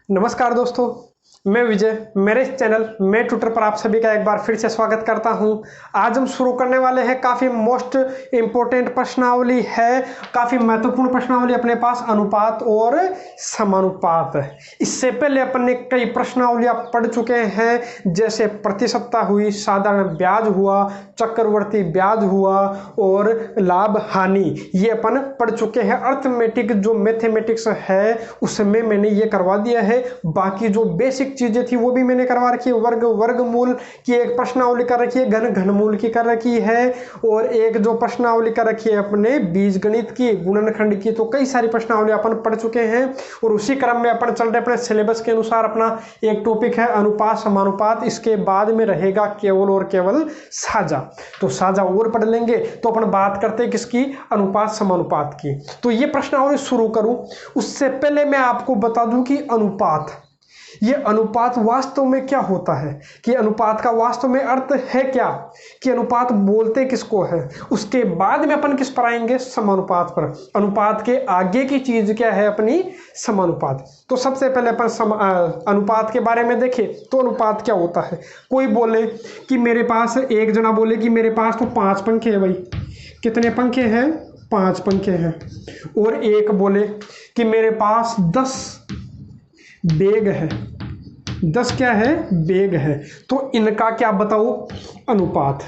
नमस्कार दोस्तों, मैं विजय। मेरे इस चैनल मैं ट्विटर पर आप सभी का एक बार फिर से स्वागत करता हूं। आज हम शुरू करने वाले हैं काफ़ी मोस्ट इम्पोर्टेंट प्रश्नावली है, काफ़ी महत्वपूर्ण प्रश्नावली अपने पास, अनुपात और समानुपात। इससे पहले अपन ने कई प्रश्नावलियां पढ़ चुके हैं, जैसे प्रतिशतता हुई, साधारण ब्याज हुआ, चक्रवर्ती ब्याज हुआ और लाभ हानि, ये अपन पढ़ चुके हैं। अर्थमेटिक जो मैथमेटिक्स है उसमें मैंने ये करवा दिया है। बाकी जो बेसिक चीजें थी वो भी मैंने करवा रखी है। वर्गमूल की एक प्रश्नावली कर रखी है, घनमूल की कर रखी है, और एक जो प्रश्नावली कर रखी है अपने बीजगणित की, गुणनखंड की। तो कई सारी प्रश्नावली अपन पढ़ चुके हैं और उसी क्रम में अपन चल रहे अपने सिलेबस के अनुसार। अपना एक टॉपिक है अनुपात समानुपात, इसके बाद में रहेगा केवल और केवल साझा। तो साझा और पढ़ लेंगे। तो अपन बात करते हैं किसकी? अनुपात समानुपात की। तो ये प्रश्नावली शुरू करूं उससे पहले मैं आपको बता दूं कि अनुपात, ये अनुपात वास्तव में क्या होता है, कि अनुपात का वास्तव में अर्थ है क्या, कि अनुपात बोलते किसको है। उसके बाद में अपन किस पर आएंगे? समानुपात पर। अनुपात के आगे की चीज क्या है? अपनी समानुपात। तो सबसे पहले अपन अनुपात के बारे में देखें तो अनुपात क्या होता है। कोई बोले कि मेरे पास, एक जना बोले कि मेरे पास तो 5 पंखे है। भाई कितने पंखे हैं? 5 पंखे हैं। और एक बोले कि मेरे पास 10 बेग है। 10 क्या है? बेग है। तो इनका क्या बताओ? अनुपात।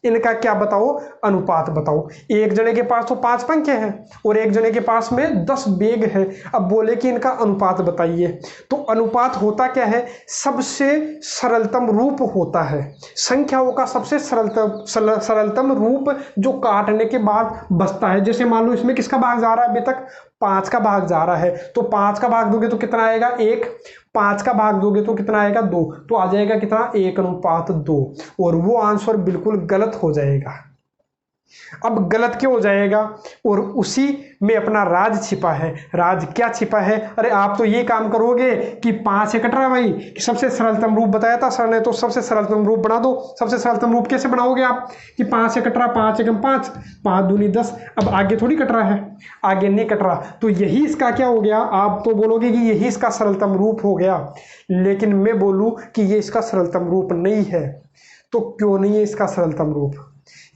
इनका क्या बताओ? अनुपात बताओ। एक जने के पास तो 5 पंखे हैं और एक जने के पास में 10 बेग है। अब बोले कि इनका अनुपात बताइए। तो अनुपात होता क्या है? सबसे सरलतम रूप होता है, संख्याओं का सबसे सरलतम रूप जो काटने के बाद बचता है। जैसे मान लो इसमें किसका भाग जा रहा है? अभी तक 5 का भाग जा रहा है। तो 5 का भाग दोगे तो कितना आएगा? 1। 5 का भाग दोगे तो कितना आएगा? 2। तो आ जाएगा कितना? 1:2। और वो आंसर बिल्कुल गलत हो जाएगा। अब गलत क्यों हो जाएगा? और उसी में अपना राज छिपा है। राज क्या छिपा है? अरे आप तो ये काम करोगे कि 5 से कट रहा है भाई, कि सबसे सरलतम रूप बताया था सर ने, तो सबसे सरलतम रूप बना दो। सबसे सरलतम रूप कैसे बनाओगे आप? कि 5 से कट रहा, 5 एकम 5, 5 दूनी 10। अब आगे थोड़ी कट रहा है, आगे नहीं कट रहा। तो यही इसका क्या हो गया? आप तो बोलोगे कि यही इसका सरलतम रूप हो गया, लेकिन मैं बोलूं कि ये इसका सरलतम रूप नहीं है। तो क्यों नहीं है इसका सरलतम रूप?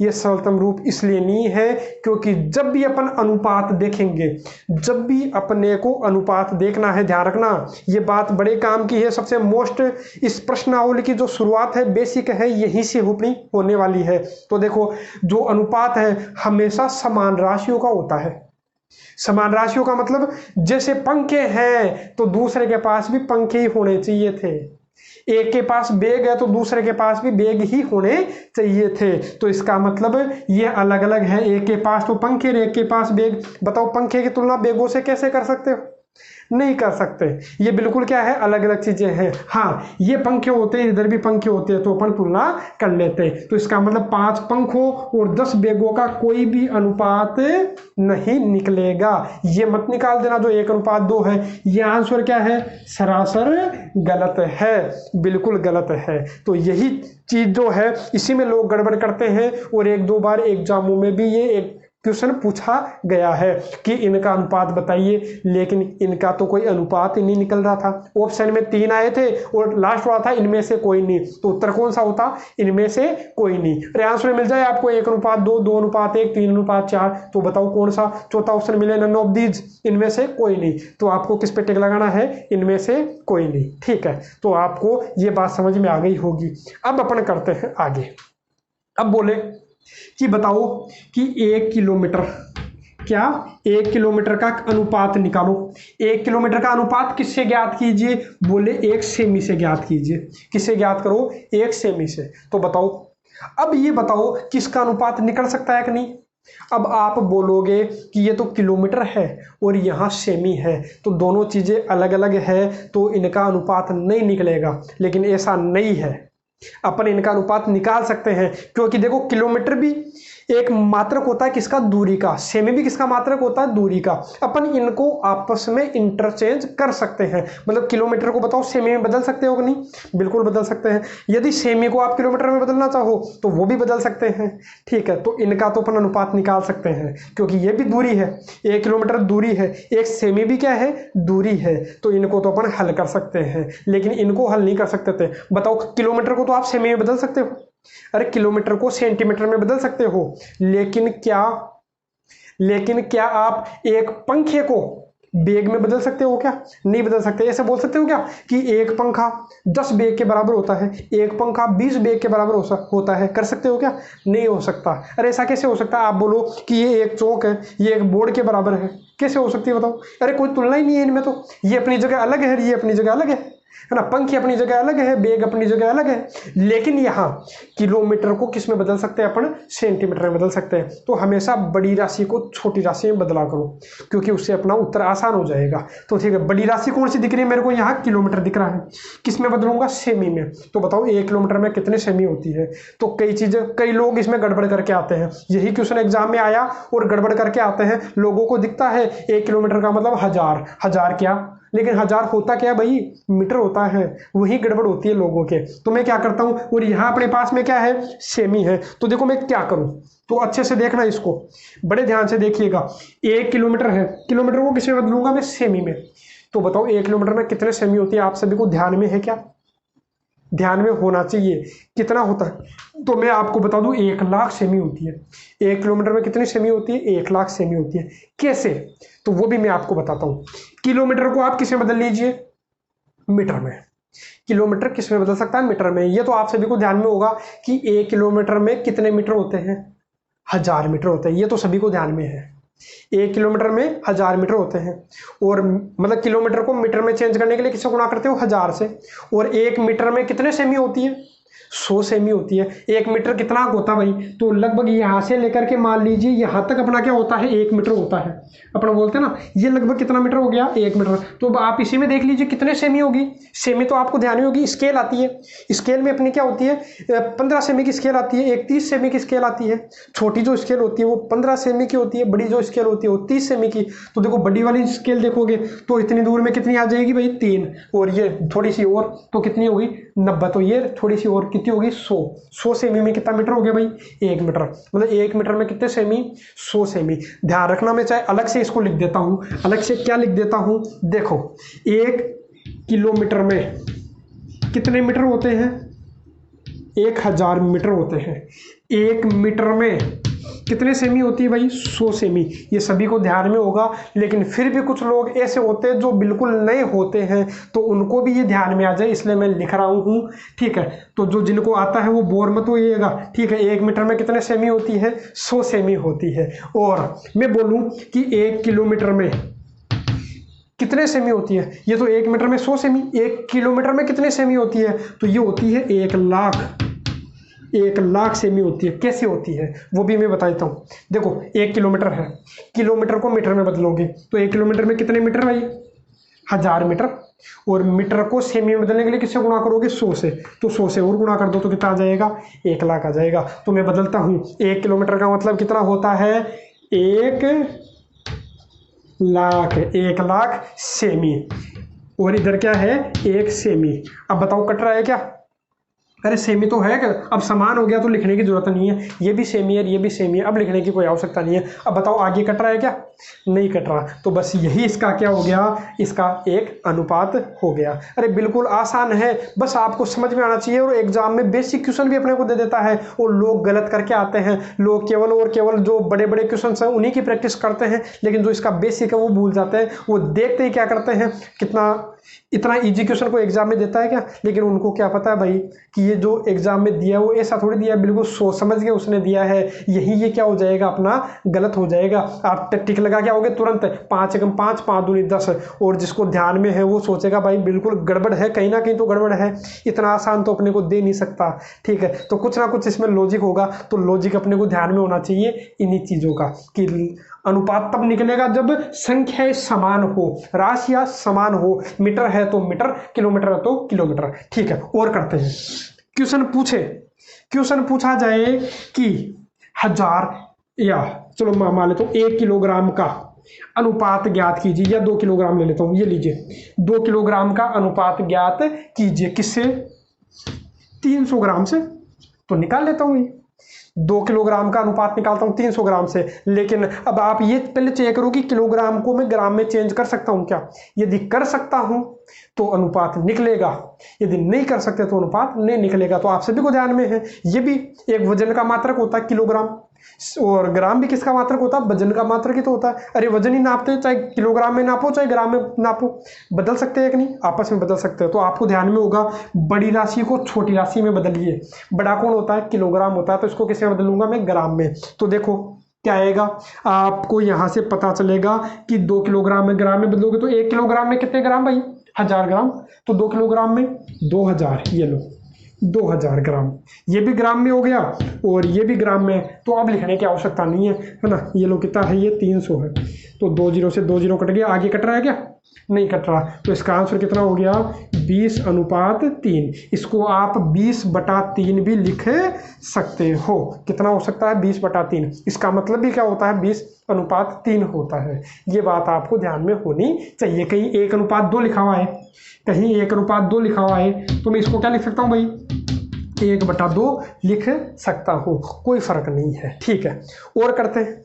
ये सरलतम रूप इसलिए नहीं है क्योंकि जब भी अपन अनुपात देखेंगे, जब भी अपने को अनुपात देखना है, ध्यान रखना ये बात बड़े काम की है। सबसे मोस्ट इस प्रश्नावली की जो शुरुआत है, बेसिक है, यहीं से होने वाली है। तो देखो, जो अनुपात है हमेशा समान राशियों का होता है। समान राशियों का मतलब जैसे पंखे हैं तो दूसरे के पास भी पंखे ही होने चाहिए थे। एक के पास बेग है तो दूसरे के पास भी बेग ही होने चाहिए थे। तो इसका मतलब ये अलग अलग है। एक के पास तो पंखे और एक के पास बेग। बताओ, पंखे की तुलना बेगों से कैसे कर सकते हो? नहीं कर सकते। ये बिल्कुल क्या है? अलग अलग चीजें हैं। हाँ, ये पंखे होते हैं, इधर भी पंखे होते हैं, तो अपन तुलना कर लेते हैं। तो इसका मतलब 5 पंखों और 10 बेगों का कोई भी अनुपात नहीं निकलेगा। ये मत निकाल देना जो 1:2 है। ये आंसर क्या है? सरासर गलत है, बिल्कुल गलत है। तो यही चीज जो है, इसी में लोग गड़बड़ करते हैं और 1-2 बार एग्जामों में भी ये एक क्वेश्चन पूछा गया है कि इनका अनुपात बताइए, लेकिन इनका तो कोई अनुपात ही नहीं निकल रहा था। ऑप्शन में 3 आए थे और लास्ट वाला था इनमें से कोई नहीं। तो उत्तर कौन सा होता? इनमें से कोई नहीं। अरे आंसर मिल जाए आपको 1:2, 2:1, 3:4। तो बताओ कौन सा? चौथा ऑप्शन मिले, नन ऑफ दीज, इनमें से कोई नहीं। तो आपको किस पे टिक लगाना है? इनमें से कोई नहीं। ठीक है, तो आपको ये बात समझ में आ गई होगी। अब अपन करते हैं आगे। अब बोले कि बताओ कि 1 किलोमीटर, क्या 1 किलोमीटर का अनुपात निकालो। 1 किलोमीटर का अनुपात किससे ज्ञात कीजिए? बोले 1 सेमी से ज्ञात कीजिए। किससे ज्ञात करो? 1 सेमी से। तो बताओ, अब ये बताओ किसका अनुपात निकल सकता है कि नहीं? अब आप बोलोगे कि ये तो किलोमीटर है और यहाँ सेमी है, तो दोनों चीजें अलग अलग है, तो इनका अनुपात नहीं निकलेगा। लेकिन ऐसा नहीं है, अपन इनका अनुपात निकाल सकते हैं, क्योंकि देखो किलोमीटर भी एक मात्रक होता है किसका, दूरी का, सेमी भी किसका मात्रक होता है, दूरी का। अपन इनको आपस में इंटरचेंज कर सकते हैं, मतलब किलोमीटर को बताओ सेमी में बदल सकते हो कि नहीं, बिल्कुल बदल सकते हैं। यदि सेमी को आप किलोमीटर में बदलना चाहो तो वो भी बदल सकते हैं, ठीक है। तो इनका तो अपन अनुपात निकाल सकते हैं, क्योंकि ये भी दूरी है, 1 किलोमीटर दूरी है, एक सेमी भी क्या है, दूरी है। तो इनको तो अपन हल कर सकते हैं, लेकिन इनको हल नहीं कर सकते थे। बताओ किलोमीटर को तो आप सेमी में बदल सकते हो, अरे किलोमीटर को सेंटीमीटर में बदल सकते हो, लेकिन क्या आप एक पंखे को बेग में बदल सकते हो क्या, नहीं बदल सकते। ऐसे बोल सकते हो क्या कि एक पंखा 10 बेग के बराबर होता है, एक पंखा 20 बेग के बराबर होता है, कर सकते हो क्या, नहीं हो सकता। अरे ऐसा कैसे हो सकता है, आप बोलो कि ये एक चौक है, ये एक बोर्ड के बराबर है, कैसे हो सकती है बताओ। अरे कोई तुलना ही नहीं है इनमें, तो ये अपनी जगह अलग है, ये अपनी जगह अलग है ना, पंखी अपनी जगह अलग है, बेग अपनी जगह अलग है। लेकिन यहाँ किलोमीटर को किस में बदल सकते हैं अपन, सेंटीमीटर में बदल सकते हैं। तो हमेशा बड़ी राशि को छोटी राशि में बदला करो, क्योंकि उससे अपना उत्तर आसान हो जाएगा। तो ठीक है, बड़ी राशि कौन सी दिख रही है मेरे को, यहाँ किलोमीटर दिख रहा है, किस में बदलूंगा, सेमी में। तो बताओ 1 किलोमीटर में कितने सेमी होती है। तो कई लोग इसमें गड़बड़ करके आते हैं, यही क्वेश्चन एग्जाम में आया और गड़बड़ करके आते हैं। लोगों को दिखता है 1 किलोमीटर का मतलब 1000, 1000 क्या, लेकिन 1000 होता क्या भाई, मीटर होता है, वही गड़बड़ होती है लोगों के। तो मैं क्या करता हूं, और यहाँ अपने पास में क्या है, सेमी है। तो देखो मैं क्या करूं, तो अच्छे से देखना, इसको बड़े ध्यान से देखिएगा। 1 किलोमीटर है, किलोमीटर को किस में बदलूंगा मैं, सेमी में। तो बताओ 1 किलोमीटर में कितने सेमी होती है, आप सभी को ध्यान में है क्या, ध्यान में होना चाहिए कितना होता है। तो मैं आपको बता दूं 1 लाख सेमी होती है। 1 किलोमीटर में कितनी सेमी होती है, 1 लाख सेमी होती है। कैसे, तो वो भी मैं आपको बताता हूं। किलोमीटर को आप किस में बदल लीजिए, मीटर में। किलोमीटर किस में बदल सकता है, मीटर में। ये तो आप सभी को ध्यान में होगा कि 1 किलोमीटर में कितने मीटर होते हैं, 1000 मीटर होते हैं, ये तो सभी को ध्यान में है। 1 किलोमीटर में 1000 मीटर होते हैं, और मतलब किलोमीटर को मीटर में चेंज करने के लिए किससे गुणा करते हो, 1000 से। और 1 मीटर में कितने सेमी होती है, 100 सेमी होती है। 1 मीटर कितना होता है भाई, तो लगभग यहाँ से लेकर के मान लीजिए यहाँ तक अपना क्या होता है, 1 मीटर होता है। अपना बोलते हैं ना, ये लगभग कितना मीटर हो गया, 1 मीटर। तो अब आप इसी में देख लीजिए कितने सेमी होगी। सेमी तो आपको ध्यान में होगी, स्केल आती है, स्केल में अपनी क्या होती है, 15 सेमी की स्केल आती है, एक 30 सेमी की स्केल आती है। छोटी जो स्केल होती है वो 15 सेमी की होती है, बड़ी जो स्केल होती है वो 30 सेमी की। तो देखो बड़ी वाली स्केल देखोगे तो इतनी दूर में कितनी आ जाएगी भाई, 3, और ये थोड़ी सी और तो कितनी होगी, 90। तो ये थोड़ी सी और कितनी होगी, 100 सेमी में कितना मीटर हो गया भाई, 1 मीटर। मतलब 1 मीटर में कितने सेमी, 100 सेमी। ध्यान रखना, मैं चाहे अलग से इसको लिख देता हूं, अलग से क्या लिख देता हूं, देखो 1 किलोमीटर में कितने मीटर होते हैं, 1000 मीटर होते हैं। 1 मीटर में कितने सेमी होती है भाई, 100 सेमी। ये सभी को ध्यान में होगा, लेकिन फिर भी कुछ लोग ऐसे होते हैं जो बिल्कुल नए होते हैं, तो उनको भी ये ध्यान में आ जाए, इसलिए मैं लिख रहा हूँ, ठीक है। तो जो जिनको आता है वो बोर मत होइएगा, ठीक है। 1 मीटर में कितने सेमी होती है, 100 सेमी होती है। और मैं बोलूँ कि 1 किलोमीटर में कितने सेमी होती है, ये तो 1 मीटर में 100 सेमी, 1 किलोमीटर में कितने सेमी होती है, तो ये होती है 1 लाख सेमी होती है। कैसे होती है वो भी मैं बताता हूँ। देखो 1 किलोमीटर है, किलोमीटर को मीटर में बदलोगे तो 1 किलोमीटर में कितने मीटर भाई, 1000 मीटर। और मीटर को सेमी में बदलने के लिए किससे गुणा करोगे, 100 से। तो 100 से और गुणा कर दो तो कितना आ जाएगा, 1 लाख आ जाएगा। तो मैं बदलता हूँ, 1 किलोमीटर का मतलब कितना होता है, 1 लाख, 1 लाख सेमी। और इधर क्या है, 1 सेमी। अब बताओ कट रहा है क्या, अरे सेमी तो है, अब समान हो गया तो लिखने की जरूरत नहीं है, ये भी सेमी है, ये भी सेमी है, अब लिखने की कोई आवश्यकता नहीं है। अब बताओ आगे कट रहा है क्या, नहीं कट रहा। तो बस यही इसका क्या हो गया, इसका एक अनुपात हो गया। अरे बिल्कुल आसान है, बस आपको समझ में आना चाहिए। और एग्जाम में बेसिक क्वेश्चन भी अपने को दे देता है, और लोग गलत करके आते हैं। लोग केवल और केवल जो बड़े बड़े क्वेश्चन हैं उन्हीं की प्रैक्टिस करते हैं, लेकिन जो इसका बेसिक है वो भूल जाते हैं। वो देखते ही क्या करते हैं, इतना इजी क्वेश्चन को एग्जाम में देता है क्या, लेकिन उनको क्या पता है भाई कि ये जो एग्जाम में दिया है वो ऐसा थोड़ी दिया है, बिल्कुल सोच समझ के उसने दिया है। यही ये क्या हो जाएगा, अपना गलत हो जाएगा। आप टिक लगा के आओगे तुरंत, 5 एकम 5, 5 दूनी 10। और जिसको ध्यान में है वो सोचेगा भाई बिल्कुल गड़बड़ है, कहीं ना कहीं तो गड़बड़ है, इतना आसान तो अपने को दे नहीं सकता, ठीक है। तो कुछ ना कुछ इसमें लॉजिक होगा, तो लॉजिक अपने को ध्यान में होना चाहिए इन्हीं चीज़ों का, कि अनुपात तब निकलेगा जब संख्याएं समान हो, राशियां समान हो। मीटर है तो मीटर, किलोमीटर है तो किलोमीटर, ठीक है। और करते हैं, क्वेश्चन पूछा जाए कि 1000 या चलो मान लेता हूँ 1 किलोग्राम का अनुपात ज्ञात कीजिए, या 2 किलोग्राम ले लेता हूँ, ये लीजिए 2 किलोग्राम का अनुपात ज्ञात कीजिए, किससे? 300 ग्राम से। तो निकाल लेता हूँ, 2 किलोग्राम का अनुपात निकालता हूँ 300 ग्राम से। लेकिन अब आप ये पहले चेक करो कि किलोग्राम को मैं ग्राम में चेंज कर सकता हूँ क्या। यदि कर सकता हूँ तो अनुपात निकलेगा, यदि नहीं कर सकते तो अनुपात नहीं निकलेगा। तो आप सभी को ध्यान में है, ये भी एक वजन का मात्रक होता है किलोग्राम, और ग्राम भी किसका मात्रक होता है? वजन का मात्रक ही तो होता है। अरे वजन ही नापते, चाहे किलोग्राम में नापो चाहे ग्राम में नापो, बदल सकते हैं कि नहीं? आपस में बदल सकते हैं। तो आपको ध्यान में होगा, बड़ी राशि को छोटी राशि में बदलिए। बड़ा कौन होता है? किलोग्राम होता है। तो इसको किस में बदलूंगा मैं? ग्राम में। तो देखो क्या आएगा, आपको यहाँ से पता चलेगा कि 2 किलोग्राम में ग्राम में बदलोगे तो 1 किलोग्राम में कितने ग्राम भाई? 1000 ग्राम। तो 2 किलोग्राम में 2000, ये लो 2000 ग्राम, ये भी ग्राम में हो गया और ये भी ग्राम में। तो अब लिखने की आवश्यकता नहीं है ना। ये लो कितना है? ये 300 है। तो 2 0 से 2 0 कट गया, आगे कट रहा है क्या? नहीं कट रहा। तो इसका आंसर कितना हो गया? 20:3। इसको आप 20/3 भी लिख सकते हो। कितना हो सकता है? 20/3। इसका मतलब भी क्या होता है? 20:3 होता है। ये बात आपको ध्यान में होनी चाहिए। कहीं 1:2 लिखा हुआ है, कहीं 1:2 लिखा हुआ है, तो मैं इसको क्या लिख सकता हूँ भाई? 1/2 लिख सकता हूँ, कोई फर्क नहीं है। ठीक है, और करते हैं,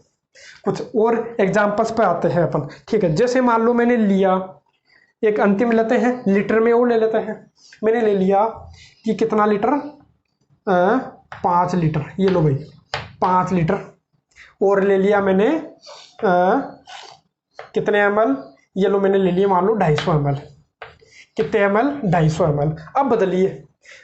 कुछ और एग्जाम्पल्स पे आते हैं अपन। ठीक है, जैसे मान लो मैंने लिया, एक अंतिम लेते हैं, लीटर में और ले लेते हैं। मैंने ले लिया कि कितना लीटर? 5 लीटर। ये लो भाई 5 लीटर। और ले लिया मैंने कितने ml? ये लो मैंने ले लिया मान लो 250 ml। कितने ml? 250 ml। अब बदलिए,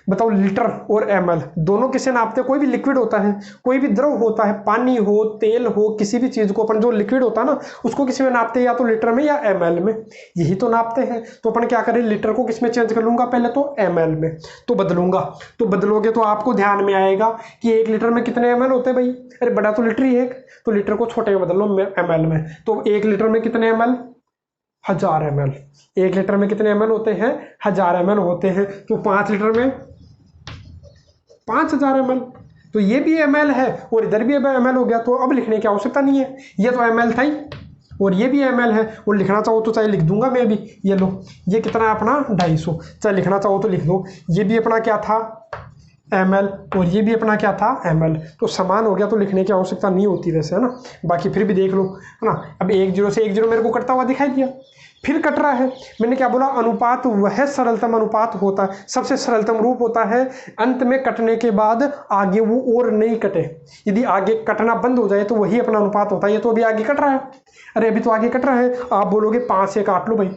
बताओ लीटर और ml दोनों किसे नापते हैं? कोई भी लिक्विड होता है, कोई भी द्रव होता है, पानी हो, तेल हो, किसी भी चीज को अपन जो लिक्विड होता है ना, उसको किसी में नापते हैं, या तो लीटर में या ml में, यही तो नापते हैं। तो अपन क्या करें, लीटर को किस में चेंज कर लूंगा? पहले तो ml में। तो बदलूंगा, तो बदलोगे तो आपको ध्यान में आएगा कि 1 लीटर में कितने ml होते हैं भाई? अरे बड़ा तो लीटर ही एक, तो लीटर को छोटे में बदल लो ml में। तो 1 लीटर में कितने ml? 1000 ml। 1 लीटर में कितने ml होते हैं? 1000 ml होते हैं। तो 5 लीटर में 5000 ml। तो ये भी ml है और इधर भी ml हो गया। तो अब लिखने की आवश्यकता नहीं है, ये तो ml था ही और ये भी ml है। और लिखना चाहो तो चाहे लिख दूंगा मैं भी। ये लो, ये कितना है अपना? 250। चाहे लिखना चाहो तो लिख दो। ये भी अपना क्या था? ml। और ये भी अपना क्या था? ml। तो समान हो गया, तो लिखने की आवश्यकता नहीं होती वैसे, है ना। बाकी फिर भी देख लो, है ना। अब 1 0 से 1 0 मेरे को कटता हुआ दिखाई दिया, फिर कट रहा है। मैंने क्या बोला? अनुपात वह सरलतम अनुपात होता है, सबसे सरलतम रूप होता है अंत में कटने के बाद आगे वो और नहीं कटे। यदि आगे कटना बंद हो जाए तो वही अपना अनुपात होता है। ये तो अभी आगे कट रहा है, अरे अभी तो आगे कट रहा है। आप बोलोगे 5 से काट लो भाई,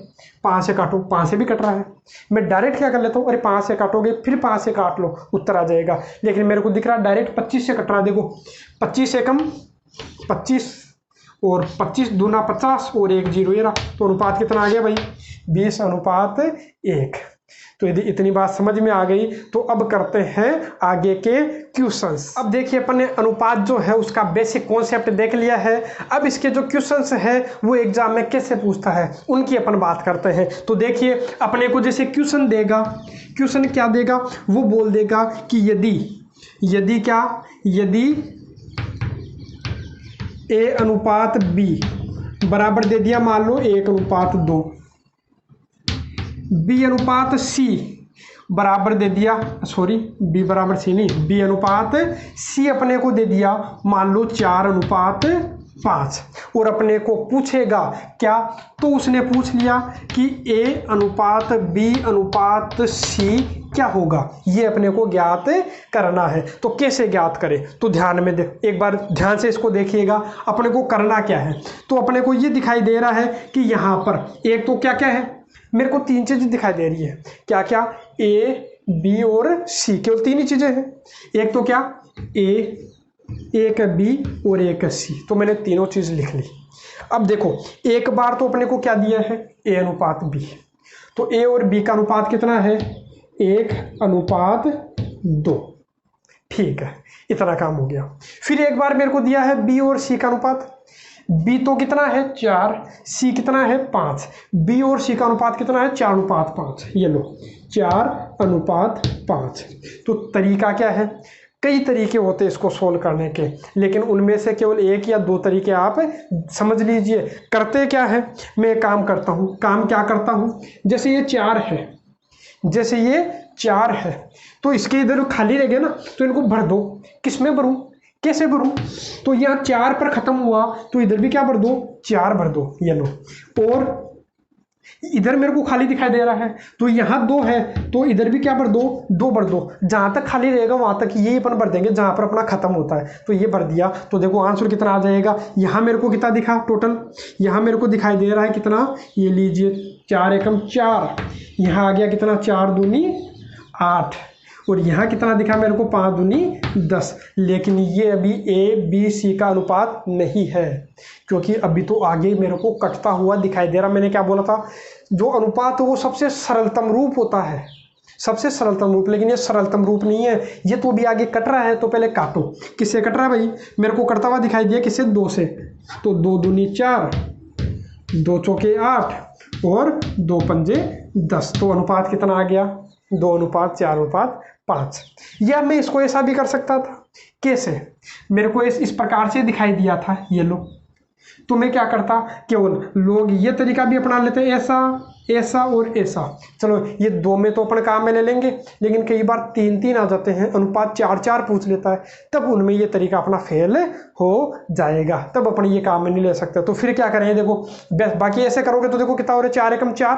5 से काटो, 5 से भी कट रहा है। मैं डायरेक्ट क्या कर लेता हूँ, अरे 5 से काटोगे फिर 5 से काट लो, उत्तर आ जाएगा। लेकिन मेरे को दिख रहा है डायरेक्ट 25 से कट रहा है। देखो 25 से कम 25 और 25 दूना 50 और 1 0, ये रहा। तो अनुपात कितना आ गया भाई? 20:1। तो यदि इतनी बात समझ में आ गई तो अब करते हैं आगे के क्वेश्चंस। अब देखिए अपन ने अनुपात जो है उसका बेसिक कॉन्सेप्ट देख लिया है। अब इसके जो क्वेश्चंस है वो एग्जाम में कैसे पूछता है उनकी अपन बात करते हैं। तो देखिए अपने को जैसे क्वेश्चन देगा, क्वेश्चन क्या देगा? वो बोल देगा कि यदि क्या, यदि A/B बराबर दे दिया मान लो 1:2, B/C बराबर दे दिया, सॉरी B बराबर C नहीं, B/C अपने को दे दिया मान लो 4:5। और अपने को पूछेगा क्या? तो उसने पूछ लिया कि A/B/C क्या होगा, ये अपने को ज्ञात करना है। तो कैसे ज्ञात करें? तो ध्यान में दे, एक बार ध्यान से इसको देखिएगा। अपने को करना क्या है? तो अपने को ये दिखाई दे रहा है कि यहाँ पर एक तो क्या क्या है, मेरे को 3 चीजें दिखाई दे रही है। क्या क्या? A, B और C, केवल 3 ही चीजें हैं। एक तो क्या? A, एक B और एक C। तो मैंने तीनों चीज लिख ली। अब देखो एक बार तो अपने को क्या दिया है? A/B। तो A और B का अनुपात कितना है? 1:2। ठीक है, इतना काम हो गया। फिर एक बार मेरे को दिया है B और C का अनुपात। B तो कितना है? 4, C कितना है? 5। B और C का अनुपात कितना है? 4:5। ये लो 4 4:5। तो तरीका क्या है, कई तरीके होते हैं इसको सोल्व करने के, लेकिन उनमें से केवल एक या दो तरीके आप समझ लीजिए। करते क्या है, मैं एक काम करता हूँ, काम क्या करता हूँ, जैसे ये 4 है, जैसे ये 4 है, तो इसके इधर खाली रह गया ना, तो इनको भर दो। किस में भरूँ, कैसे भरूँ, तो यहाँ 4 पर ख़त्म हुआ तो इधर भी क्या भर दो, 4 भर दो, ये लो। और इधर मेरे को खाली दिखाई दे रहा है, तो यहाँ 2 है, तो इधर भी क्या भर दो, 2 भर दो। जहाँ तक खाली रहेगा वहाँ तक ये अपन भर देंगे जहाँ पर अपना खत्म होता है, तो ये भर दिया। तो देखो आंसर कितना आ जाएगा, यहाँ मेरे को कितना दिखा टोटल, यहाँ मेरे को दिखाई दे रहा है कितना, ये लीजिए 4 एकम 4, यहाँ आ गया कितना 4 दूनी 8, और यहाँ कितना दिखा मेरे को 5 दूनी 10। लेकिन ये अभी ABC का अनुपात नहीं है, क्योंकि अभी तो आगे मेरे को कटता हुआ दिखाई दे रहा। मैंने क्या बोला था, जो अनुपात है वो सबसे सरलतम रूप होता है, सबसे सरलतम रूप, लेकिन ये सरलतम रूप नहीं है। ये तो अभी आगे कट रहा है, तो पहले काटो। किससे कट रहा है भाई, मेरे को कटता हुआ दिखाई दिया किससे, 2 से। तो 2 दूनी 4, 2 चौके 8 और 2 पंजे 10। तो अनुपात कितना आ गया, 2:4:5। या मैं इसको ऐसा भी कर सकता था, कैसे, मेरे को इस प्रकार से दिखाई दिया था, ये लो, तो मैं क्या करता, केवल लोग ये तरीका भी अपना लेते हैं, ऐसा ऐसा और ऐसा। चलो ये 2 में तो अपन काम में ले लेंगे, लेकिन कई बार 3-3 आ जाते हैं, अनुपात 4-4 पूछ लेता है, तब उनमें ये तरीका अपना फेल हो जाएगा, तब अपन ये काम में नहीं ले सकते। तो फिर क्या करेंगे, देखो बाकी ऐसे करोगे तो देखो कितना हो रहा है, 4 एकम 4,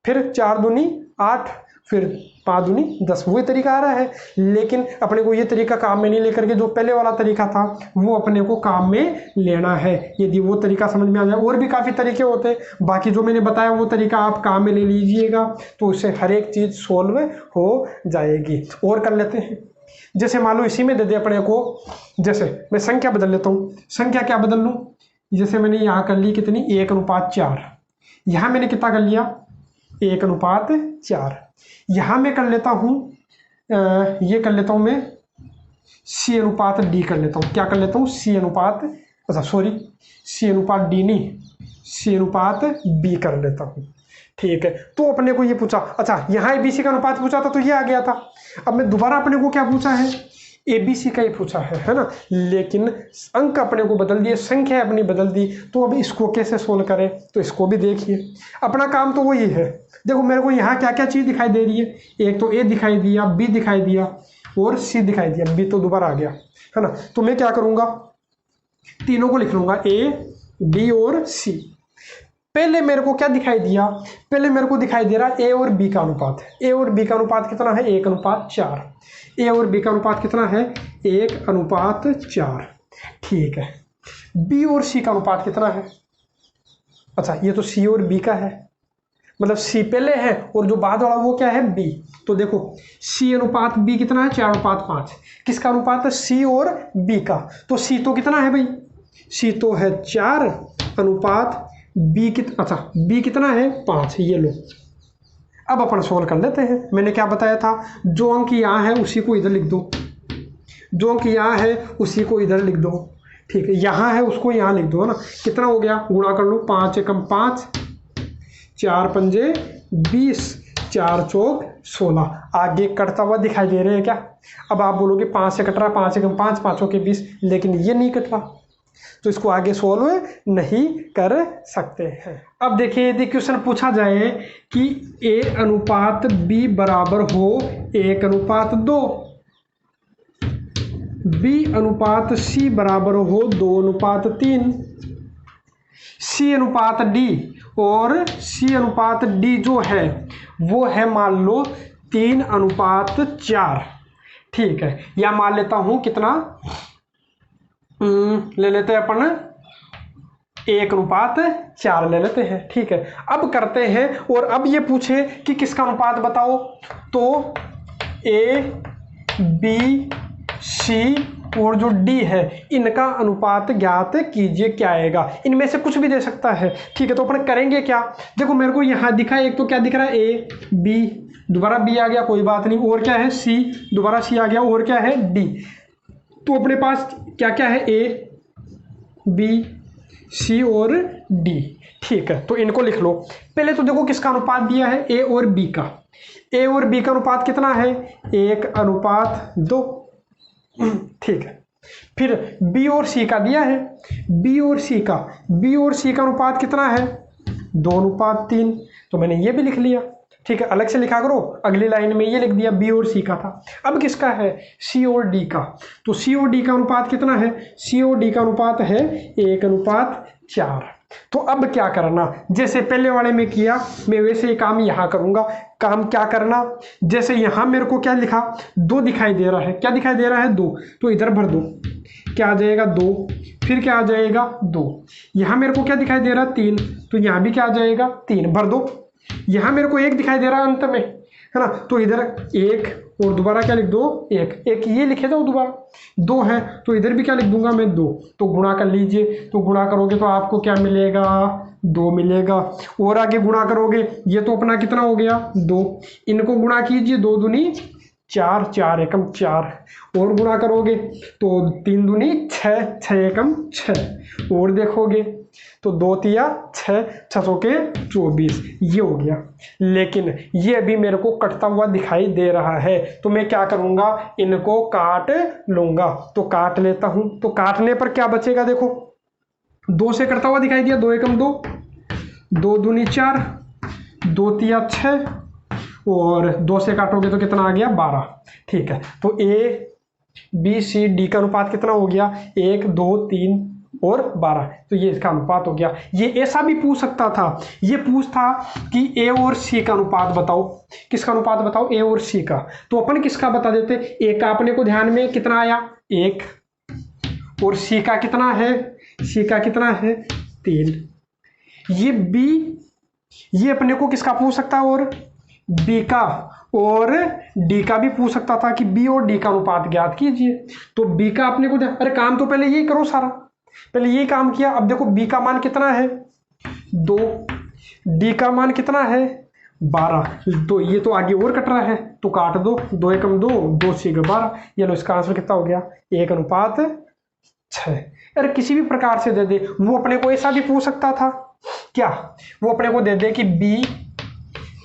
फिर 4 दूनी 8, फिर 5 दूनी 10। वही तरीका आ रहा है, लेकिन अपने को ये तरीका काम में नहीं लेकर के जो पहले वाला तरीका था वो अपने को काम में लेना है, यदि वो तरीका समझ में आ जाए। और भी काफ़ी तरीके होते हैं, बाकी जो मैंने बताया वो तरीका आप काम में ले लीजिएगा, तो उससे हर एक चीज़ सोल्व हो जाएगी। और कर लेते हैं, जैसे मान लो इसी में दे दे अपने को, जैसे मैं संख्या बदल लेता हूँ। संख्या क्या बदल लूँ, जैसे मैंने यहाँ कर ली कितनी, 1:4। यहाँ मैंने कितना कर लिया, 1:4। यहाँ मैं कर लेता हूँ, ये कर लेता हूँ मैं C/D कर लेता हूँ। क्या कर लेता हूँ, C/D नहीं, C/B कर लेता हूँ। ठीक है, तो अपने को ये पूछा, अच्छा यहाँ ABC का अनुपात पूछा था तो ये आ गया था। अब मैं दोबारा अपने को क्या पूछा है, ABC का ही पूछा है ना, लेकिन अंक अपने को बदल दिए, संख्या अपनी बदल दी। तो अब इसको कैसे सोल्व करें, तो इसको भी देखिए, अपना काम तो वही है। देखो मेरे को यहाँ क्या क्या चीज़ दिखाई दे रही है, एक तो A दिखाई दिया, B दिखाई दिया और C दिखाई दिया, B तो दोबारा आ गया है ना। तो मैं क्या करूँगा, तीनों को लिख लूँगा, A, B और C। पहले मेरे को क्या दिखाई दिया, पहले मेरे को दिखाई दे रहा A और B का अनुपात है। A और B का अनुपात कितना है, 1:4। A और B का अनुपात कितना है, 1:4। ठीक है, B और C का अनुपात कितना है, अच्छा ये तो C और B का है, मतलब C पहले है और जो बाद वाला वो क्या है, B। तो देखो C/B कितना है, 4:5। किसका अनुपात है, C और B का। तो C तो कितना है भाई, C तो है 4, B अच्छा B कितना है, 5। ये लो, अब अपन सोल्व कर लेते हैं। मैंने क्या बताया था, जो अंक यहाँ है उसी को इधर लिख दो, जो अंक यहाँ है उसी को इधर लिख दो। ठीक है, यहाँ है उसको यहाँ लिख दो, है ना। कितना हो गया, गुणा कर लो, 5 एकम 5, 4 पंजे 20, 4 चौक 16। आगे कटता हुआ दिखाई दे रहे हैं क्या। अब आप बोलोगे 5 से कट रहा, 5 एकम 5, 5 चौके 20, लेकिन ये नहीं कट रहा, तो इसको आगे सोल्व नहीं कर सकते हैं। अब देखिए, यदि क्वेश्चन पूछा जाए कि A/B बराबर हो 1:2, B/C बराबर हो 2:3, C/D और C/D जो है वो है मान लो 3:4। ठीक है, या मान लेता हूं कितना, ले लेते हैं अपन 1:4 ले लेते हैं। ठीक है, अब करते हैं, और अब ये पूछे कि किसका अनुपात बताओ, तो A, B, C और जो D है इनका अनुपात ज्ञात कीजिए, क्या आएगा। इनमें से कुछ भी दे सकता है। ठीक है, तो अपन करेंगे क्या, देखो मेरे को यहाँ दिखा, एक तो क्या दिख रहा है, A, B, दोबारा B आ गया, कोई बात नहीं, और क्या है C, दोबारा C आ गया, और क्या है D। तो अपने पास क्या क्या है, A, B, सी और डी। ठीक है, तो इनको लिख लो। पहले तो देखो किसका अनुपात दिया है, ए और बी का। ए और बी का अनुपात कितना है, 1:2। ठीक है, फिर बी और सी का दिया है, बी और सी का अनुपात कितना है, 2:3। तो मैंने ये भी लिख लिया। ठीक है, अलग से लिखा करो, अगली लाइन में ये लिख दिया, बी और सी का था। अब किसका है, सी और डी का। तो सी और डी का अनुपात कितना है, सी और डी का अनुपात है 1:4। तो अब क्या करना, जैसे पहले वाले में किया मैं वैसे ही काम यहाँ करूँगा। काम क्या करना, जैसे यहाँ मेरे को क्या लिखा, 2 दिखाई दे रहा है, क्या दिखाई दे रहा है, 2। तो इधर भर दो, क्या आ जाएगा 2, फिर क्या आ जाएगा 2। यहाँ मेरे को क्या दिखाई दे रहा है, 3, तो यहाँ भी क्या आ जाएगा 3, भर दो। यहाँ मेरे को 1 दिखाई दे रहा है अंत में, है ना, तो इधर 1 और दोबारा क्या लिख दो, 1 ये लिखे जाओ, दोबारा 2 है तो इधर भी क्या लिख दूंगा मैं, 2। तो गुणा कर लीजिए, तो गुणा करोगे तो आपको क्या मिलेगा, 2 मिलेगा। और आगे गुणा करोगे, ये तो अपना कितना हो गया, 2। इनको गुणा कीजिए, 2 दूनी 4, 4 एकम 4। और गुणा करोगे तो 3 दूनी 6, 6 एकम 6। और देखोगे तो 2 तिया 6, 6 के 24, ये हो गया। लेकिन ये अभी मेरे को कटता हुआ दिखाई दे रहा है, तो मैं क्या करूँगा, इनको काट लूँगा। तो काट लेता हूँ, तो काटने पर क्या बचेगा, देखो 2 से कटता हुआ दिखाई दिया, 2 एकम 2, 2 दूनी 4, 2 तिया 6, और 2 से काटोगे तो कितना आ गया, 12। ठीक है, तो ए बी सी डी का अनुपात कितना हो गया, 1 2 3 और 12। तो ये इसका अनुपात हो गया। ये ऐसा भी पूछ सकता था, ये पूछता कि ए और सी का अनुपात बताओ, किसका अनुपात बताओ, ए और सी का। तो अपन किसका बता देते, ए का अपने को ध्यान में कितना आया, 1, और सी का कितना है, सी का कितना है, 3। ये बी, ये अपने को किसका पूछ सकता है, और बी का और डी का भी पूछ सकता था कि बी और डी का अनुपात ज्ञात कीजिए। तो बी का अपने को, अरे काम तो पहले यही करो सारा, पहले ये काम किया। अब देखो बी का मान कितना है, 2, डी का मान कितना है, 12। तो ये तो आगे और कट रहा है, तो काट दो, 2 एकम 2, 2 सी 12। ये लो, इसका आंसर कितना हो गया, 1:6। अरे किसी भी प्रकार से दे दे, वो अपने को ऐसा भी पूछ सकता था, क्या वो अपने को दे दे कि बी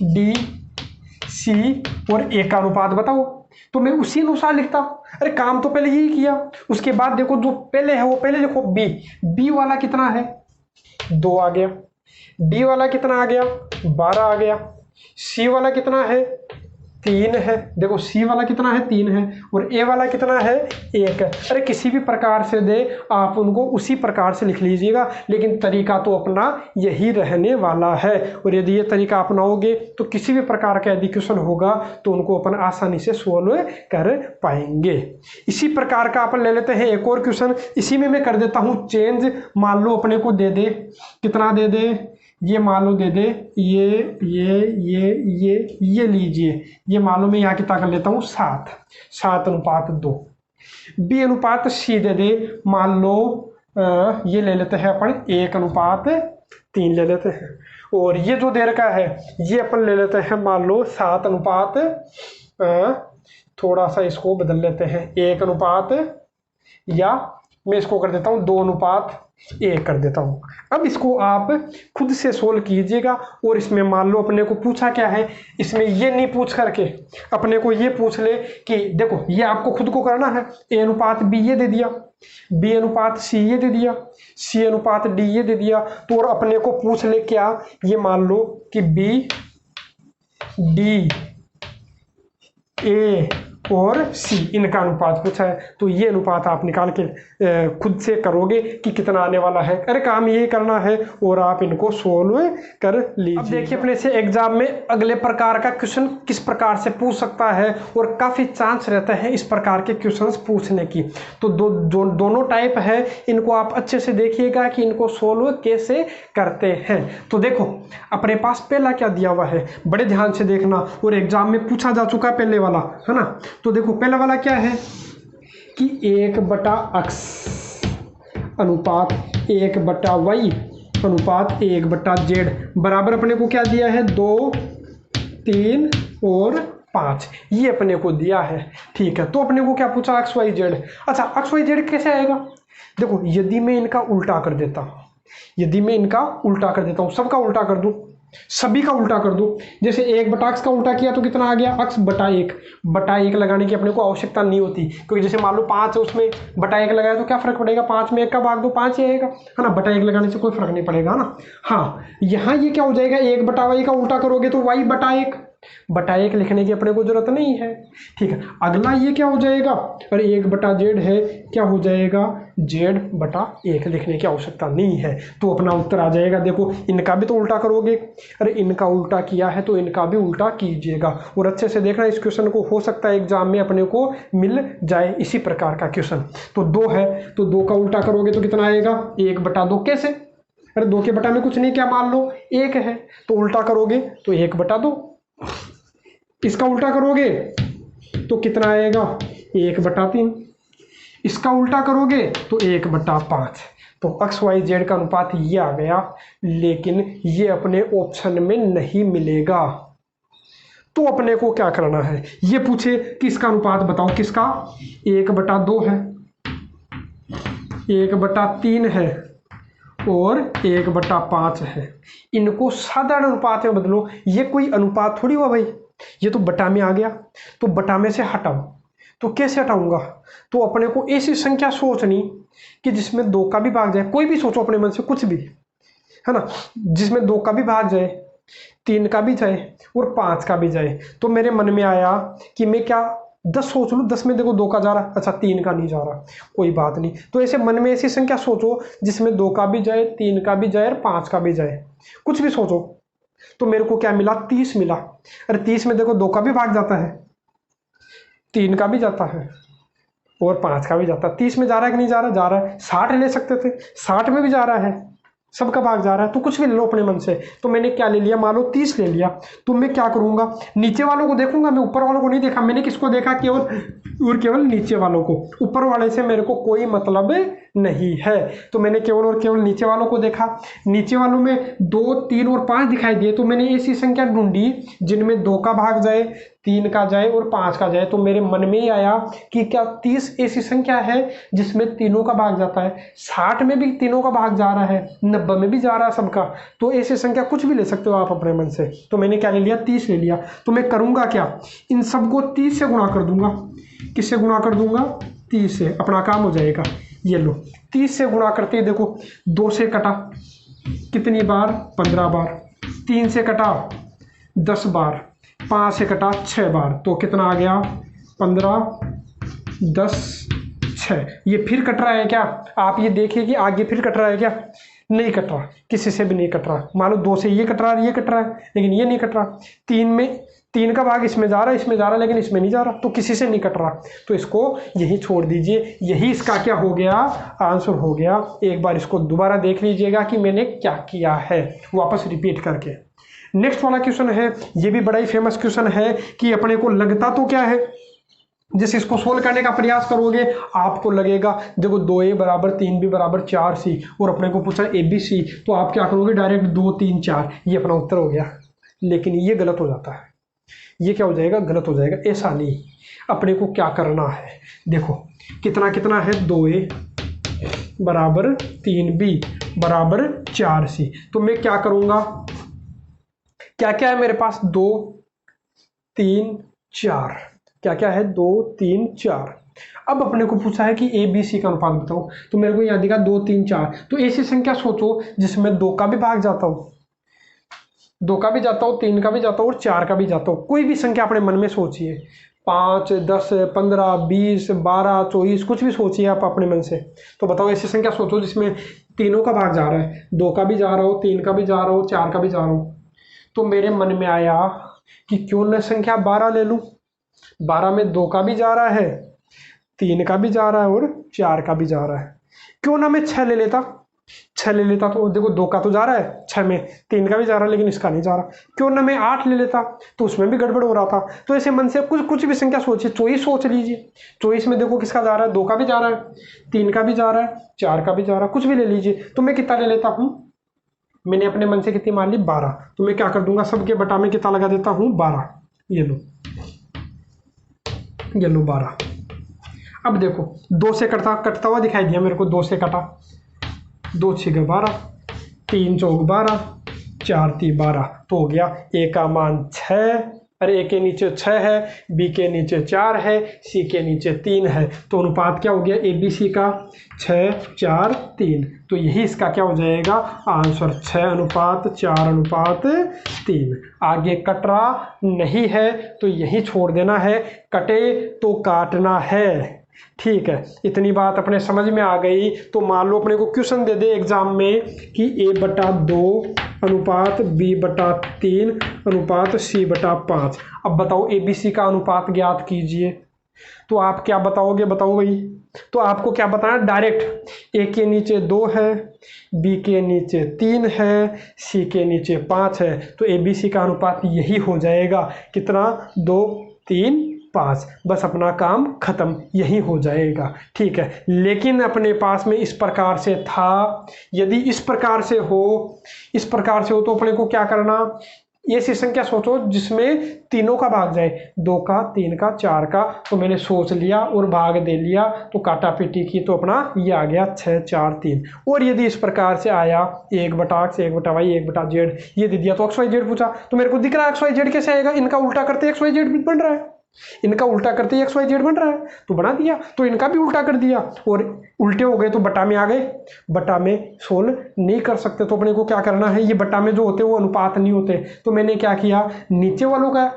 डी सी और ए का अनुपात बताओ, तो मैं उसी अनुसार लिखता। अरे काम तो पहले यही किया, उसके बाद देखो जो पहले है वो पहले लिखो। बी वाला कितना है, 2 आ गया, डी वाला कितना आ गया, 12 आ गया, सी वाला कितना है, 3 है, देखो सी वाला कितना है, 3 है, और ए वाला कितना है, 1 है। अरे किसी भी प्रकार से दे, आप उनको उसी प्रकार से लिख लीजिएगा, लेकिन तरीका तो अपना यही रहने वाला है। और यदि ये तरीका अपनाओगे तो किसी भी प्रकार का यदि क्वेश्चन होगा तो उनको अपन आसानी से सोल्व कर पाएंगे। इसी प्रकार का अपन ले लेते हैं एक और क्वेश्चन। इसी में मैं कर देता हूँ चेंज। मान लो अपने को दे दे, कितना दे दे, ये मान लो दे दे, ये लीजिए, ये मान लो मैं यहाँ कितना कर लेता हूँ, 7:2। बी अनुपात सी दे दे, मान लो ये ले लेते हैं अपन 1:3 ले लेते हैं। और ये जो दे रखा है ये अपन ले लेते हैं, मान लो 7 थोड़ा सा इसको बदल लेते हैं, 1 या मैं इसको कर देता हूँ 2:1 कर देता हूँ। अब इसको आप खुद से सोल्व कीजिएगा। और इसमें मान लो अपने को पूछा क्या है, इसमें ये नहीं पूछ करके अपने को ये पूछ ले कि देखो ये आपको खुद को करना है, A/B ये दे दिया, B/C ये दे दिया, C/D ये दे दिया। तो और अपने को पूछ ले क्या, ये मान लो कि B, D, A और C इनका अनुपात पूछा है। तो ये अनुपात आप निकाल के खुद से करोगे कि कितना आने वाला है। अरे काम ये करना है और आप इनको सोल्व कर लीजिए। अब देखिए अपने से एग्जाम में अगले प्रकार का क्वेश्चन किस प्रकार से पूछ सकता है, और काफ़ी चांस रहता है इस प्रकार के क्वेश्चंस पूछने की। तो दोनों टाइप है, इनको आप अच्छे से देखिएगा कि इनको सोल्व कैसे करते हैं। तो देखो अपने पास पहला क्या दिया हुआ है, बड़े ध्यान से देखना, और एग्जाम में पूछा जा चुका है पहले वाला, है ना। तो देखो पहला वाला क्या है कि 1/x अनुपात 1/y अनुपात 1/z बराबर अपने को क्या दिया है, 2, 3 और 5, ये अपने को दिया है। ठीक है, तो अपने को क्या पूछा, XYZ। अच्छा XYZ कैसे आएगा, देखो यदि मैं इनका उल्टा कर देता, यदि मैं इनका उल्टा कर देता हूँ, सबका उल्टा कर दूँ, सभी का उल्टा कर दूँ, जैसे 1 बटा x का उल्टा किया तो कितना आ गया, x बटा 1 लगाने की अपने को आवश्यकता नहीं होती, क्योंकि जैसे मान लो 5 है उसमें बटा 1 लगाया तो क्या फर्क पड़ेगा, 5 में 1 का भाग दो 5 ही आएगा, है ना, बटा 1 लगाने से कोई फर्क नहीं पड़ेगा ना। हाँ, यहाँ ये क्या हो जाएगा, 1 बटा y का उल्टा करोगे तो y बटा 1 लिखने की अपने को जरूरत नहीं है। ठीक है, अगला ये क्या हो जाएगा, अरे 1 बटा z है, क्या हो जाएगा, z बटा 1 लिखने की आवश्यकता नहीं है, तो अपना उत्तर आ जाएगा। देखो इनका भी तो उल्टा करोगे, अरे इनका उल्टा किया है तो इनका भी उल्टा कीजिएगा, और अच्छे से देखना इस क्वेश्चन को, हो सकता है एग्जाम में अपने को मिल जाए इसी प्रकार का क्वेश्चन। तो 2 है तो 2 का उल्टा करोगे तो कितना आएगा, 1 बटा 2, कैसे, अरे 2 के बटा में कुछ नहीं, क्या मान लो 1 है तो उल्टा करोगे तो 1 बटा 2, इसका उल्टा करोगे तो कितना आएगा, 1 बटा 3, इसका उल्टा करोगे तो 1 बटा 5। तो एक्स वाई जेड का अनुपात ये आ गया, लेकिन ये अपने ऑप्शन में नहीं मिलेगा। तो अपने को क्या करना है, ये पूछे कि इसका अनुपात बताओ, किसका, 1 बटा 2 है, 1 बटा 3 है और 1 बटा 5 है, इनको साधारण अनुपात में बदलो। ये कोई अनुपात थोड़ी हुआ भाई, ये तो बटा में आ गया, तो बटा में से हटाओ, तो कैसे हटाऊंगा, तो अपने को ऐसी संख्या सोचनी कि जिसमें 2 का भी भाग जाए, कोई भी सोचो अपने मन से कुछ भी, है ना, जिसमें 2 का भी भाग जाए, 3 का भी जाए और 5 का भी जाए। तो मेरे मन में आया कि मैं क्या 10 सोच लूँ, 10 में देखो 2 का जा रहा, अच्छा 3 का नहीं जा रहा, कोई बात नहीं, तो ऐसे मन में ऐसी संख्या सोचो जिसमें 2 का भी जाए, 3 का भी जाए और 5 का भी जाए, कुछ भी सोचो। तो मेरे को क्या मिला, 30 मिला। अरे 30 में देखो 2 का भी भाग जाता है, 3 का भी जाता है और 5 का भी जाता है। 30 में जा रहा है कि नहीं जा रहा, जा रहा है। 60 ले सकते थे, 60 में भी जा रहा है, सबका भाग जा रहा है, तो कुछ भी ले लो अपने मन से। तो मैंने क्या ले लिया, मान लो 30 ले लिया, तो मैं क्या करूंगा, नीचे वालों को देखूंगा, मैं ऊपर वालों को नहीं देखा। मैंने किसको देखा, केवल और केवल नीचे वालों को, ऊपर वाले से मेरे को कोई मतलब नहीं है। तो मैंने केवल और केवल नीचे वालों को देखा, नीचे वालों में 2, 3 और 5 दिखाई दिए, तो मैंने ऐसी संख्या ढूंढी जिनमें 2 का भाग जाए, 3 का जाए और 5 का जाए। तो मेरे मन में ही आया कि क्या 30 ऐसी संख्या है जिसमें तीनों का भाग जाता है, 60 में भी तीनों का भाग जा रहा है, 90 में भी जा रहा है सबका, तो ऐसी संख्या कुछ भी ले सकते हो आप अपने मन से। तो मैंने क्या ले लिया, 30 ले लिया। तो मैं करूंगा क्या, इन सबको 30 से गुणा कर दूंगा, किससे गुणा कर दूंगा, 30 से, अपना काम हो जाएगा। ये लो 30 से गुणा करते ही देखो, 2 से कटा कितनी बार, 15 बार, 3 से कटा 10 बार, 5 से कटा 6 बार, तो कितना आ गया, 15, 10, 6। ये फिर कट रहा है क्या, आप ये देखिए कि आगे फिर कट रहा है क्या, नहीं कट रहा, किसी से भी नहीं कट रहा। मान लो 2 से ये कट रहा है, ये कट रहा है, लेकिन ये नहीं कट रहा। 3 में 3 का भाग इसमें जा रहा है, इसमें जा रहा है, लेकिन इसमें नहीं जा रहा, तो किसी से नहीं कट रहा, तो इसको यही छोड़ दीजिए। यही इसका क्या हो गया, आंसर हो गया। एक बार इसको दोबारा देख लीजिएगा कि मैंने क्या किया है, वापस रिपीट करके। नेक्स्ट वाला क्वेश्चन है, ये भी बड़ा ही फेमस क्वेश्चन है कि अपने को लगता तो क्या है, जैसे इसको सोल्व करने का प्रयास करोगे आपको लगेगा देखो 2a बराबर 3b बराबर 4c, और अपने को पूछा ABC, तो आप क्या करोगे, डायरेक्ट 2, 3, 4, ये अपना उत्तर हो गया। लेकिन ये गलत हो जाता है, ये क्या हो जाएगा, गलत हो जाएगा। ऐसा नहीं, अपने को क्या करना है, देखो कितना कितना है, 2a बराबर 3b बराबर 4c। तो मैं क्या करूँगा, क्या क्या है मेरे पास, 2, 3, 4, क्या क्या है, 2, 3, 4। अब अपने को पूछा है कि ABC का अनुपात बताओ, तो मेरे को यहाँ दिखा 2, 3, 4। तो ऐसी संख्या सोचो जिसमें 2 का भी भाग जाता हो, 2 का भी जाता हो, 3 का भी जाता हो और 4 का भी जाता हो। कोई भी संख्या अपने मन में सोचिए, 5, 10, 15, 20, 12, 24, कुछ भी सोचिए आप अपने मन से। तो बताओ ऐसी संख्या सोचो जिसमें तीनों का भाग जा रहा है, 2 का भी जा रहा हो, 3 का भी जा रहा हो, 4 का भी जा रहा हो। तो मेरे मन में आया कि क्यों न संख्या 12 ले लूँ, 12 में 2 का भी जा रहा है, 3 का भी जा रहा है और 4 का भी जा रहा है। क्यों ना मैं 6 ले लेता, 6 ले लेता, तो देखो 2 का तो जा रहा है, 6 में 3 का भी जा रहा है, लेकिन इसका नहीं जा रहा। क्यों ना मैं 8 ले लेता, तो उसमें भी गड़बड़ हो रहा था। तो ऐसे मन से कुछ भी संख्या सोचिए, 24 सोच लीजिए, 24 में देखो किसका जा रहा है, 2 का भी जा रहा है, 3 का भी जा रहा है, 4 का भी जा रहा है, कुछ भी ले लीजिए। तो मैं कितना ले लेता हूँ, मैंने अपने मन से कितनी मान ली, 12। तो मैं क्या कर दूंगा, सबके बटा में कितना लगा देता हूँ, 12। ये लो 12। अब देखो 2 से कटता हुआ दिखाई दिया मेरे को, 2 से कटा, 2 6 12, 3 चौक 12, 4 3 12, तो हो गया ए का मान 6, अरे ए के नीचे 6 है, बी के नीचे 4 है, सी के नीचे 3 है, तो अनुपात क्या हो गया ए बी सी का 6 4 3। तो यही इसका क्या हो जाएगा आंसर, 6:4:3। आगे कट रहा नहीं है तो यही छोड़ देना है, कटे तो काटना है। ठीक है, इतनी बात अपने समझ में आ गई। तो मान लो अपने को क्वेश्चन दे दे एग्जाम में कि a/2 अनुपात b/3 अनुपात c/5। अब बताओ ए बी सी का अनुपात ज्ञात कीजिए, तो आप क्या बताओगे, बताओ भाई। तो आपको क्या बताना, डायरेक्ट ए के नीचे 2 है, बी के नीचे 3 है, सी के नीचे 5 है, तो ए बी सी का अनुपात यही हो जाएगा, कितना 2 3 5। बस अपना काम खत्म, यही हो जाएगा। ठीक है, लेकिन अपने पास में इस प्रकार से था, यदि इस प्रकार से हो तो अपने को क्या करना, ऐसी संख्या सोचो जिसमें तीनों का भाग जाए, 2 का 3 का 4 का। तो मैंने सोच लिया और भाग दे लिया, तो काटा पीटी की, तो अपना ये आ गया 6 4 3। और यदि इस प्रकार से आया 1/x 1/y 1/z ये दे दिया, तो XYZ पूछा, तो मेरे को दिख रहा है XYZ कैसे आएगा, इनका उल्टा करते XYZ बन रहा है, इनका उल्टा करते ही XYZ बन रहा है, तो बना दिया। तो इनका भी उल्टा कर दिया और उल्टे हो गए तो बटा में आ गए, बटा में सोल्व नहीं कर सकते, तो अपने को क्या करना है, ये बटा में जो होते वो अनुपात नहीं होते। तो मैंने क्या किया, नीचे वालों का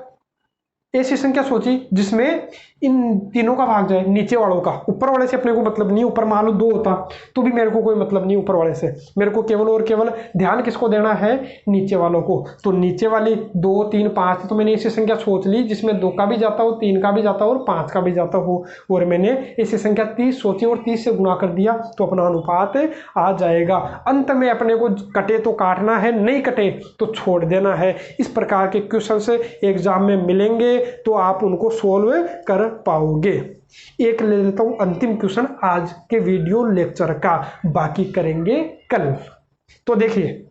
ऐसी संख्या सोची जिसमें इन तीनों का भाग जाए, नीचे वालों का, ऊपर वाले से अपने को मतलब नहीं। ऊपर मान लो 2 होता तो भी मेरे को कोई मतलब नहीं ऊपर वाले से, मेरे को केवल और केवल ध्यान किसको देना है, नीचे वालों को। तो नीचे वाली 2 3 5, तो मैंने ऐसी संख्या सोच ली जिसमें 2 का भी जाता हो, 3 का भी जाता हो और 5 का भी जाता हो, और मैंने ऐसी संख्या 30 सोची और 30 से गुणा कर दिया, तो अपना अनुपात आ जाएगा। अंत में अपने को कटे तो काटना है, नहीं कटे तो छोड़ देना है। इस प्रकार के क्वेश्चन से एग्जाम में मिलेंगे तो आप उनको सोल्व कर पाओगे। एक ले लेता हूं अंतिम क्वेश्चन आज के वीडियो लेक्चर का, बाकी करेंगे कल। तो देखिए,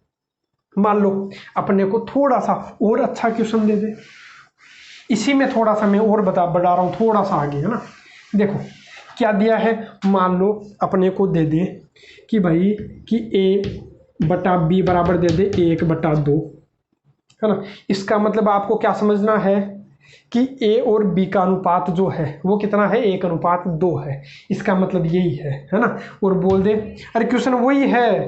मान लो अपने को थोड़ा सा और अच्छा क्वेश्चन दे दे, इसी में थोड़ा सा मैं और बढ़ा रहा हूं, थोड़ा सा आगे, है ना। देखो क्या दिया है, मान लो अपने को दे दे कि भाई कि a/b बराबर दे दे 1/2, है ना। इसका मतलब आपको क्या समझना है कि a और b का अनुपात जो है वो कितना है, 1:2 है। इसका मतलब यही है ना। और बोल दे, अरे क्वेश्चन वही है,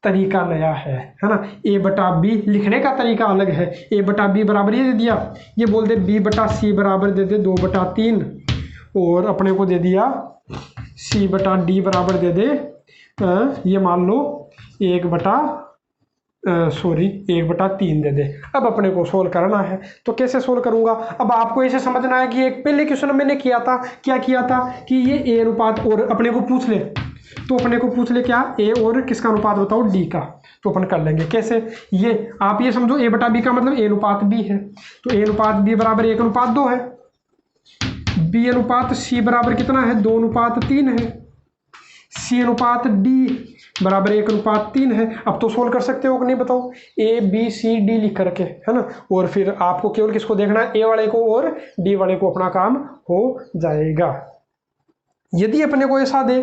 तरीका नया है ना। a/b लिखने का तरीका अलग है, a/b बराबर ये दे दिया, ये बोल दे b/c बराबर दे दे 2/3, और अपने को दे दिया c/d बराबर दे दे ये मान लो 1/3 दे दे। अब अपने को सोल्व करना है, तो कैसे सोल्व करूंगा। अब आपको ऐसे समझना है कि एक पहले क्वेश्चन मैंने किया था, क्या किया था कि ये a अनुपात, और अपने को पूछ ले, तो अपने को पूछ ले क्या, a और किसका अनुपात बताओ, d का। तो अपन कर लेंगे कैसे, ये आप ये समझो a/b का मतलब a/b है, तो a/b बराबर 1:2 है, b/c बराबर कितना है, 2:3 है, c/d बराबर 1:3 है। अब तो सोल्व कर सकते हो कि नहीं बताओ, ABCD लिख करके, है ना। और फिर आपको केवल किसको देखना है, a वाले को और d वाले को, अपना काम हो जाएगा। यदि अपने को ऐसा दे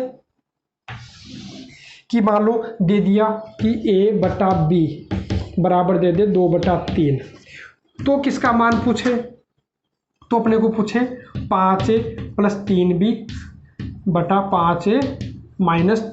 कि मान लो दे दिया कि a/b बराबर दे दे 2/3, तो किसका मान पूछे, तो अपने को पूछे 5a + 3b बटा 5a -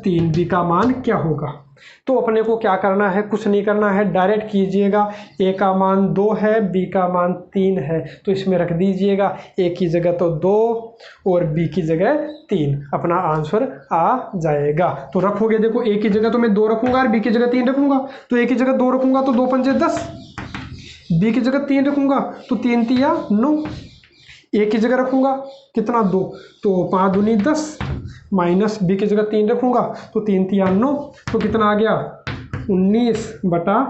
3b का मान क्या होगा। तो अपने को क्या करना है, कुछ नहीं करना है, डायरेक्ट कीजिएगा। a का मान 2 है, b का मान 3 है, तो इसमें रख दीजिएगा, a की जगह तो 2 और b की जगह 3, अपना आंसर आ जाएगा। तो रखोगे, देखो a की जगह तो मैं 2 रखूंगा और b की जगह 3 रखूंगा, तो a की जगह 2 रखूंगा तो 2 पंजे 10, b की जगह 3 रखूंगा तो 3 तिया 9, a की जगह रखूंगा कितना 2, तो 5 दूनी 10, माइनस b की जगह 3 रखूंगा तो 3 तिया 9, तो कितना आ गया 19/1।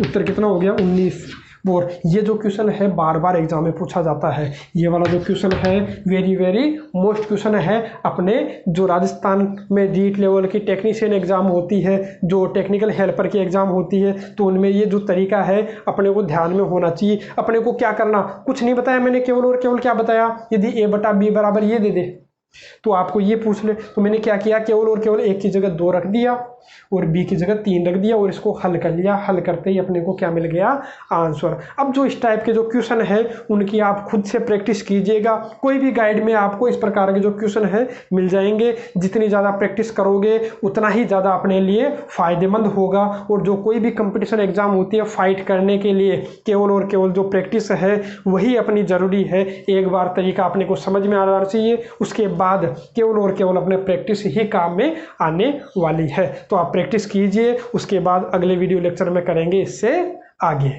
उत्तर कितना हो गया 19। और ये जो क्वेश्चन है बार बार एग्जाम में पूछा जाता है, ये वाला जो क्वेश्चन है वेरी मोस्ट क्वेश्चन है। अपने जो राजस्थान में डीट लेवल की टेक्नीशियन एग्जाम होती है, जो टेक्निकल हेल्पर की एग्जाम होती है, तो उनमें ये जो तरीका है अपने को ध्यान में होना चाहिए। अपने को क्या करना, कुछ नहीं बताया मैंने, केवल और केवल क्या बताया, यदि a/b बराबर ये दे दे, तो आपको ये पूछ ले, तो मैंने क्या किया, केवल और केवल एक की जगह 2 रख दिया और बी की जगह 3 रख दिया और इसको हल कर लिया। हल करते ही अपने को क्या मिल गया, आंसर। अब जो इस टाइप के जो क्वेश्चन है उनकी आप खुद से प्रैक्टिस कीजिएगा। कोई भी गाइड में आपको इस प्रकार के जो क्वेश्चन है मिल जाएंगे। जितनी ज़्यादा प्रैक्टिस करोगे उतना ही ज़्यादा अपने लिए फायदेमंद होगा। और जो कोई भी कंपटीशन एग्जाम होती है फाइट करने के लिए केवल और केवल जो प्रैक्टिस है वही अपनी ज़रूरी है। एक बार तरीका अपने को समझ में आ जाना चाहिए, उसके बाद केवल और केवल अपने प्रैक्टिस ही काम में आने वाली है। तो आप प्रैक्टिस कीजिए, उसके बाद अगले वीडियो लेक्चर में करेंगे इससे आगे।